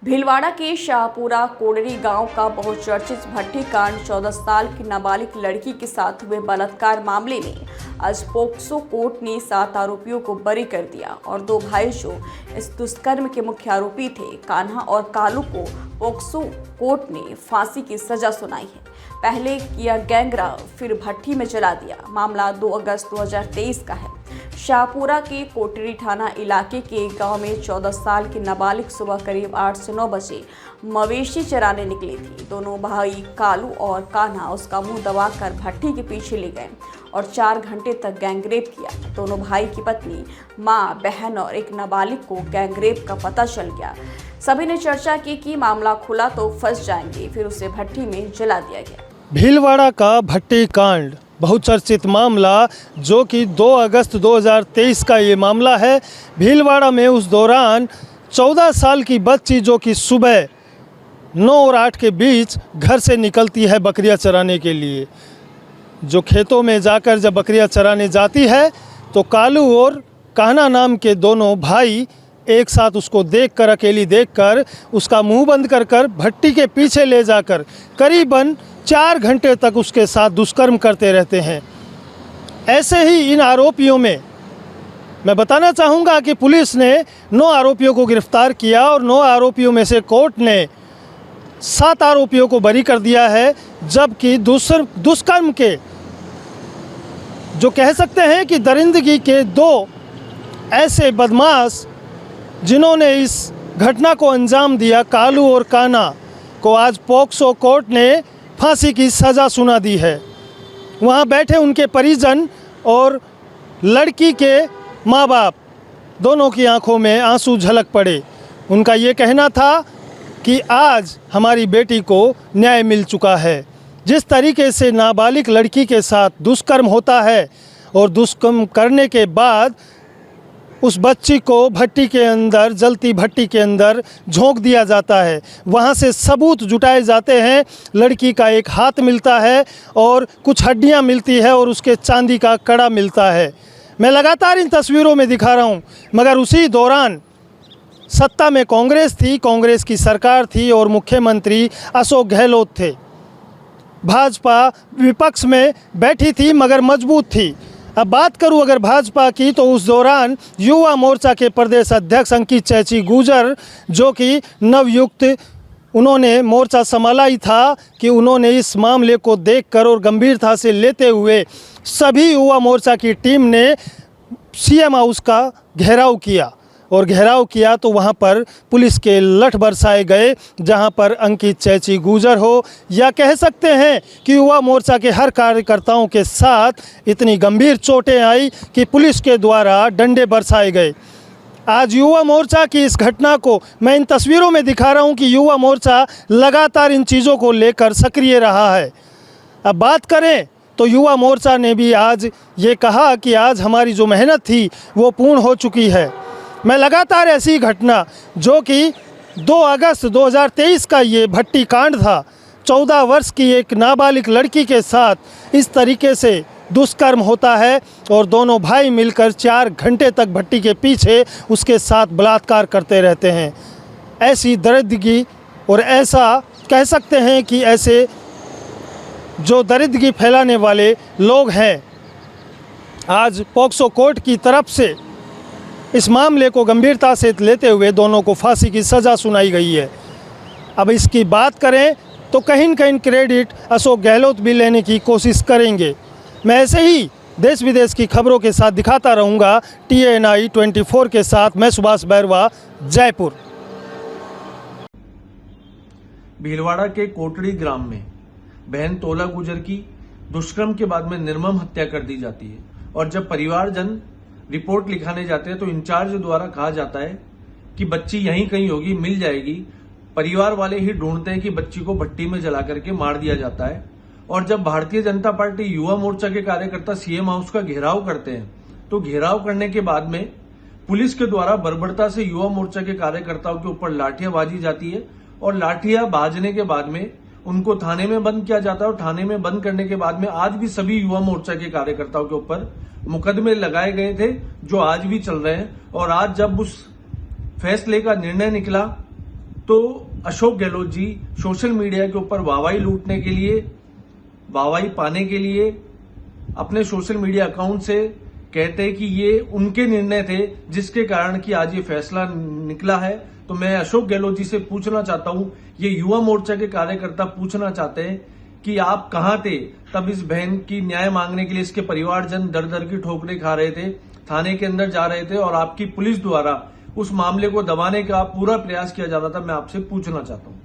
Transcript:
भीलवाड़ा के शाहपुरा कोडरी गांव का बहुचर्चित भट्टी कांड 14 साल की नाबालिग लड़की के साथ हुए बलात्कार मामले में आज पोक्सो कोर्ट ने 7 आरोपियों को बरी कर दिया और 2 भाई जो इस दुष्कर्म के मुख्य आरोपी थे कान्हा और कालू को पोक्सो कोर्ट ने फांसी की सजा सुनाई है। पहले किया गैंगरेप फिर भट्टी में जला दिया। मामला 2 अगस्त 2023 का है। शाहपुरा के कोटरी थाना इलाके के गांव में 14 साल की नाबालिग सुबह करीब 8 से 9 बजे मवेशी चराने निकली थी। दोनों भाई कालू और कान्हा उसका मुंह दबाकर भट्टी के पीछे ले गए और 4 घंटे तक गैंगरेप किया। दोनों भाई की पत्नी, मां, बहन और एक नाबालिग को गैंगरेप का पता चल गया। सभी ने चर्चा की कि मामला खुला तो फंस जाएंगे, फिर उसे भट्टी में जला दिया गया। भीलवाड़ा का भट्टी कांड बहुचर्चित मामला जो कि 2 अगस्त 2023 का ये मामला है। भीलवाड़ा में उस दौरान 14 साल की बच्ची जो कि सुबह 9 और 8 के बीच घर से निकलती है बकरियां चराने के लिए। जो खेतों में जाकर जब बकरियां चराने जाती है तो कालू और कान्हा नाम के दोनों भाई एक साथ उसको देखकर, अकेली देखकर उसका मुंह बंद कर भट्टी के पीछे ले जाकर करीबन 4 घंटे तक उसके साथ दुष्कर्म करते रहते हैं। ऐसे ही इन आरोपियों में मैं बताना चाहूँगा कि पुलिस ने 9 आरोपियों को गिरफ्तार किया और 9 आरोपियों में से कोर्ट ने 7 आरोपियों को बरी कर दिया है, जबकि दुष्कर्म के जो कह सकते हैं कि दरिंदगी के 2 ऐसे बदमाश जिन्होंने इस घटना को अंजाम दिया, कालू और कान्हा को आज पोक्सो कोर्ट ने फांसी की सज़ा सुना दी है। वहाँ बैठे उनके परिजन और लड़की के माँ बाप दोनों की आंखों में आंसू झलक पड़े। उनका ये कहना था कि आज हमारी बेटी को न्याय मिल चुका है। जिस तरीके से नाबालिग लड़की के साथ दुष्कर्म होता है और दुष्कर्म करने के बाद उस बच्ची को भट्टी के अंदर, जलती भट्टी के अंदर झोंक दिया जाता है, वहाँ से सबूत जुटाए जाते हैं। लड़की का एक हाथ मिलता है और कुछ हड्डियाँ मिलती है और उसके चांदी का कड़ा मिलता है। मैं लगातार इन तस्वीरों में दिखा रहा हूँ, मगर उसी दौरान सत्ता में कांग्रेस थी, कांग्रेस की सरकार थी और मुख्यमंत्री अशोक गहलोत थे। भाजपा विपक्ष में बैठी थी मगर मजबूत थी। अब बात करूं अगर भाजपा की तो उस दौरान युवा मोर्चा के प्रदेश अध्यक्ष अंकित चैची गुर्जर जो कि नवयुक्त, उन्होंने मोर्चा संभाला ही था कि उन्होंने इस मामले को देखकर और गंभीरता से लेते हुए सभी युवा मोर्चा की टीम ने सीएम हाउस का घेराव किया और घेराव किया तो वहाँ पर पुलिस के लठ बरसाए गए, जहाँ पर अंकित चैची गुर्जर हो या कह सकते हैं कि युवा मोर्चा के हर कार्यकर्ताओं के साथ इतनी गंभीर चोटें आई कि पुलिस के द्वारा डंडे बरसाए गए। आज युवा मोर्चा की इस घटना को मैं इन तस्वीरों में दिखा रहा हूँ कि युवा मोर्चा लगातार इन चीज़ों को लेकर सक्रिय रहा है। अब बात करें तो युवा मोर्चा ने भी आज ये कहा कि आज हमारी जो मेहनत थी वो पूर्ण हो चुकी है। मैं लगातार ऐसी घटना जो कि 2 अगस्त 2023 का ये भट्टी कांड था, 14 वर्ष की एक नाबालिग लड़की के साथ इस तरीके से दुष्कर्म होता है और दोनों भाई मिलकर 4 घंटे तक भट्टी के पीछे उसके साथ बलात्कार करते रहते हैं। ऐसी दरिद्रगी और ऐसा कह सकते हैं कि ऐसे जो दरिद्रगी फैलाने वाले लोग हैं, आज पोक्सो कोर्ट की तरफ से इस मामले को गंभीरता से लेते हुए दोनों को फांसी की सज़ा सुनाई गई है। अब इसकी बात करें तो कहीं न कहीं क्रेडिट अशोक गहलोत भी लेने की कोशिश करेंगे। मैं ऐसे ही देश विदेश की खबरों के साथ दिखाता रहूँगा। TNI 24 के साथ मैं सुभाष बैरवा, जयपुर। भीलवाड़ा के कोटड़ी ग्राम में बहन तोला गुर्जर की दुष्कर्म के बाद में निर्मम हत्या कर दी जाती है और जब परिवारजन रिपोर्ट लिखाने जाते हैं तो इंचार्ज द्वारा कहा जाता है कि बच्ची यहीं कहीं होगी, मिल जाएगी। परिवार वाले ही ढूंढते हैं कि बच्ची को भट्टी में जला करके मार दिया जाता है। और जब भारतीय जनता पार्टी युवा मोर्चा के कार्यकर्ता सीएम हाउस का घेराव करते हैं तो घेराव करने के बाद में पुलिस के द्वारा बर्बरता से युवा मोर्चा के कार्यकर्ताओं के ऊपर लाठियां बाजी जाती है और लाठियां बाजने के बाद में उनको थाने में बंद किया जाता है। और थाने में बंद करने के बाद में आज भी सभी युवा मोर्चा के कार्यकर्ताओं के ऊपर मुकदमे लगाए गए थे जो आज भी चल रहे हैं। और आज जब उस फैसले का निर्णय निकला तो अशोक गहलोत जी सोशल मीडिया के ऊपर वाहवाही लूटने के लिए, वाहवाही पाने के लिए अपने सोशल मीडिया अकाउंट से कहते हैं कि ये उनके निर्णय थे जिसके कारण कि आज ये फैसला निकला है। तो मैं अशोक गहलोत जी से पूछना चाहता हूं, ये युवा मोर्चा के कार्यकर्ता पूछना चाहते हैं कि आप कहां थे तब इस बहन की न्याय मांगने के लिए इसके परिवारजन दर दर की ठोकरें खा रहे थे, थाने के अंदर जा रहे थे और आपकी पुलिस द्वारा उस मामले को दबाने का पूरा प्रयास किया जा रहा था। मैं आपसे पूछना चाहता हूं।